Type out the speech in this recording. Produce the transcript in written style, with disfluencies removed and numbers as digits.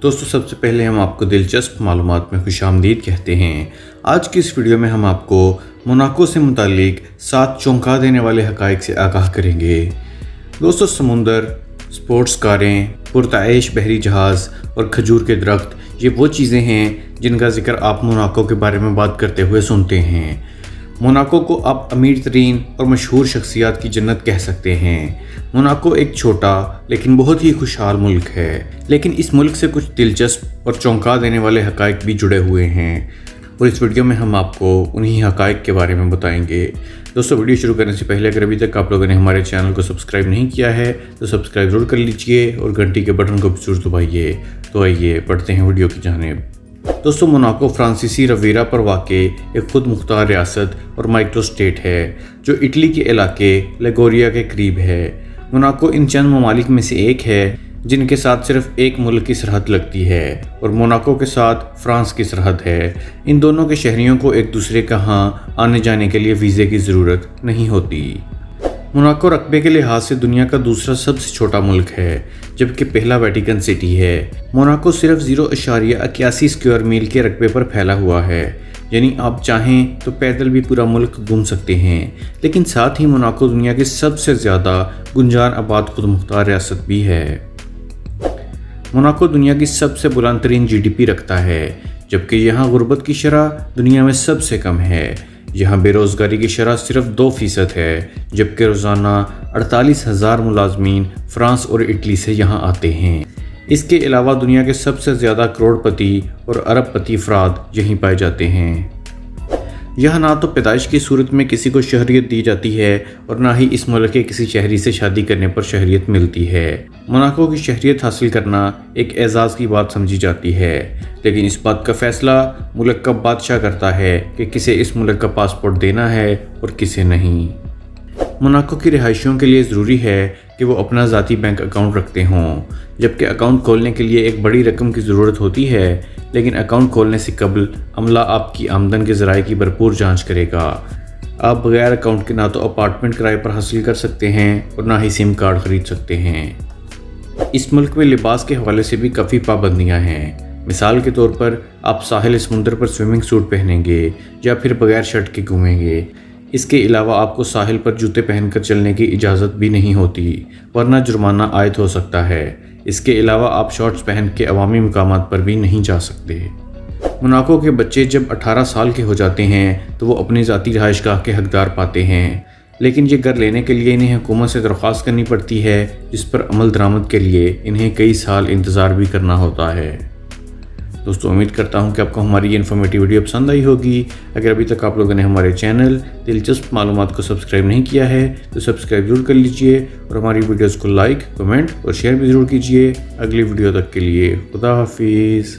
دوستو سب سے پہلے ہم آپ کو دلچسپ معلومات میں خوش آمدید کہتے ہیں۔ آج کی اس ویڈیو میں ہم آپ کو موناکو سے متعلق 7 چونکا دینے والے حقائق سے آگاہ کریں گے۔ دوستو سمندر، سپورٹس کاریں، پرتعیش بحری جہاز اور کھجور کے درخت یہ وہ چیزیں ہیں جن کا ذکر آپ موناکو کے بارے میں بات کرتے ہوئے سنتے ہیں۔ موناکو کو آپ امیر ترین اور مشہور شخصیات کی جنت کہہ سکتے ہیں۔ موناکو ایک چھوٹا لیکن بہت ہی خوشحال ملک ہے، لیکن اس ملک سے کچھ دلچسپ اور چونکا دینے والے حقائق بھی جڑے ہوئے ہیں اور اس ویڈیو میں ہم آپ کو انہی حقائق کے بارے میں بتائیں گے۔ دوستو ویڈیو شروع کرنے سے پہلے اگر ابھی تک آپ لوگوں نے ہمارے چینل کو سبسکرائب نہیں کیا ہے تو سبسکرائب ضرور کر لیجئے اور گھنٹی کے بٹن کو بھی ضرور دبائیے۔ تو آئیے بڑھتے ہیں ویڈیو کی جانب۔ دوستو موناکو فرانسیسی رویرا پر واقع ایک خود مختار ریاست اور مائکرو اسٹیٹ ہے جو اٹلی کے علاقے لیگوریا کے قریب ہے۔ موناکو ان چند ممالک میں سے ایک ہے جن کے ساتھ صرف ایک ملک کی سرحد لگتی ہے اور موناکو کے ساتھ فرانس کی سرحد ہے۔ ان دونوں کے شہریوں کو ایک دوسرے کے ہاں آنے جانے کے لیے ویزے کی ضرورت نہیں ہوتی۔ موناکو رقبے کے لحاظ سے دنیا کا دوسرا سب سے چھوٹا ملک ہے جبکہ پہلا ویٹیکن سٹی ہے۔ موناکو صرف 0.81 اسکوائر میل کے رقبے پر پھیلا ہوا ہے، یعنی آپ چاہیں تو پیدل بھی پورا ملک گھوم سکتے ہیں، لیکن ساتھ ہی موناکو دنیا کی سب سے زیادہ گنجان آباد خود مختار ریاست بھی ہے۔ موناکو دنیا کی سب سے بلند ترین GDP رکھتا ہے جبکہ یہاں غربت کی شرح دنیا میں سب سے کم ہے۔ یہاں بے روزگاری کی شرح صرف 2% ہے جبکہ روزانہ 48,000 ملازمین فرانس اور اٹلی سے یہاں آتے ہیں۔ اس کے علاوہ دنیا کے سب سے زیادہ کروڑ پتی اور ارب پتی افراد یہیں پائے جاتے ہیں۔ یہاں نہ تو پیدائش کی صورت میں کسی کو شہریت دی جاتی ہے اور نہ ہی اس ملک کے کسی شہری سے شادی کرنے پر شہریت ملتی ہے۔ موناکو کی شہریت حاصل کرنا ایک اعزاز کی بات سمجھی جاتی ہے، لیکن اس بات کا فیصلہ ملک کا بادشاہ کرتا ہے کہ کسے اس ملک کا پاسپورٹ دینا ہے اور کسے نہیں۔ موناکو کی رہائشیوں کے لیے ضروری ہے کہ وہ اپنا ذاتی بینک اکاؤنٹ رکھتے ہوں، جبکہ اکاؤنٹ کھولنے کے لیے ایک بڑی رقم کی ضرورت ہوتی ہے، لیکن اکاؤنٹ کھولنے سے قبل عملہ آپ کی آمدن کے ذرائع کی بھرپور جانچ کرے گا۔ آپ بغیر اکاؤنٹ کے نہ تو اپارٹمنٹ کرائے پر حاصل کر سکتے ہیں اور نہ ہی سم کارڈ خرید سکتے ہیں۔ اس ملک میں لباس کے حوالے سے بھی کافی پابندیاں ہیں۔ مثال کے طور پر آپ ساحل سمندر پر سوئمنگ سوٹ پہنیں گے یا پھر بغیر شرٹ کے گھومیں گے۔ اس کے علاوہ آپ کو ساحل پر جوتے پہن کر چلنے کی اجازت بھی نہیں ہوتی ورنہ جرمانہ عائد ہو سکتا ہے۔ اس کے علاوہ آپ شارٹس پہن کے عوامی مقامات پر بھی نہیں جا سکتے۔ موناکو کے بچے جب 18 سال کے ہو جاتے ہیں تو وہ اپنی ذاتی رہائش گاہ کے حقدار پاتے ہیں، لیکن یہ گھر لینے کے لیے انہیں حکومت سے درخواست کرنی پڑتی ہے جس پر عمل درآمد کے لیے انہیں کئی سال انتظار بھی کرنا ہوتا ہے۔ دوستو امید کرتا ہوں کہ آپ کو ہماری یہ انفارمیٹیو ویڈیو پسند آئی ہوگی۔ اگر ابھی تک آپ لوگوں نے ہمارے چینل دلچسپ معلومات کو سبسکرائب نہیں کیا ہے تو سبسکرائب ضرور کر لیجئے اور ہماری ویڈیوز کو لائک، کمنٹ اور شیئر بھی ضرور کیجئے۔ اگلی ویڈیو تک کے لیے خدا حافظ۔